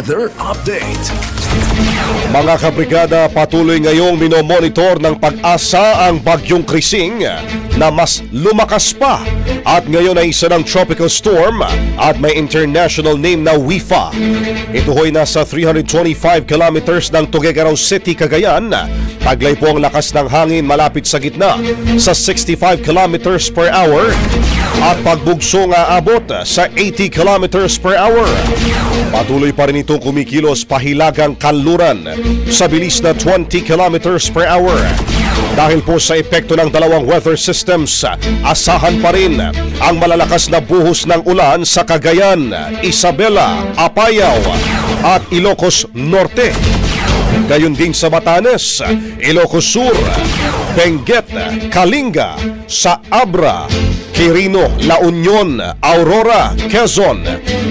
Weather Update. Mga kabrigada, patuloy ngayong minomonitor ng Pag-asa ang Bagyong Krising na mas lumakas pa at ngayon ay isa ng tropical storm at may international name na WIFA. Ito ho'y nasa 325 kilometers ng Tuguegarao City, Cagayan. Taglay po ang lakas ng hangin malapit sa gitna sa 65 kilometers per hour at pagbugso nga abot sa 80 kilometers per hour. Patuloy pa rin itong kumikilos pahilagang kanluran sa bilis na 20 kilometers per hour. Dahil po sa epekto ng dalawang weather systems, asahan pa rin ang malalakas na buhos ng ulan sa Cagayan, Isabela, Apayao at Ilocos Norte. Gayon din sa Batanes, Ilocos Sur, Benguet, Kalinga, sa Abra, Quirino, La Union, Aurora, Quezon,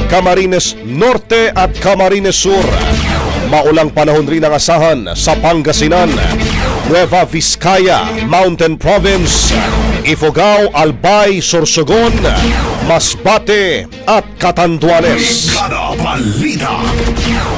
Camarines Norte at Camarines Sur. Maulang panahon rin ang asahan sa Pangasinan, Nueva Vizcaya, Mountain Province, Ifugao, Albay, Sorsogon, Masbate at Catanduanes. Brigada Balita.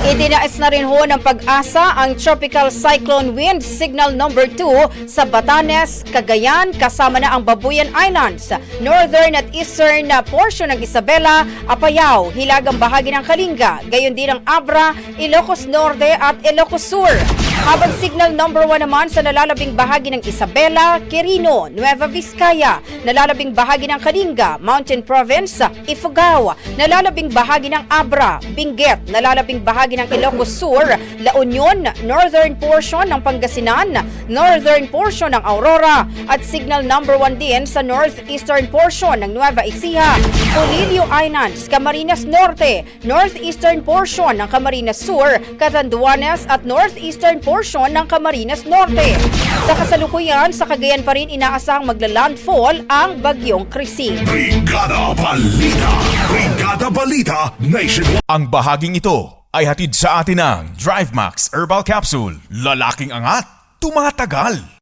Itinais na rin ho ng Pag-asa ang Tropical Cyclone Wind Signal number 2 sa Batanes, Cagayan, kasama na ang Babuyan Islands, northern at eastern na portion ng Isabela, Apayao, hilagang bahagi ng Kalinga, gayon din ang Abra, Ilocos Norte at Ilocos Sur. Habang signal number 1 naman sa nalalabing bahagi ng Isabela, Quirino, Nueva Vizcaya, nalalabing bahagi ng Kalinga, Mountain Province, Ifugao, nalalabing bahagi ng Abra, Benguet, nalalabing bahagi ng Ilocos Sur, La Union, northern portion ng Pangasinan, northern portion ng Aurora, at signal number 1 din sa northeastern portion ng Nueva Ecija, Polillo Islands, Camarines Norte, northeastern portion ng Camarines Sur, Catanduanes at northeastern portion ng Camarines Norte. Sa kasalukuyan, sa Cagayan pa rin inaasahang magla-landfall ang Bagyong Krising. Brigada Balita. Brigada Balita Nationwide. Ang bahaging ito ay hatid sa atin ng DriveMax Herbal Capsule. Lalaking angat, tumatagal.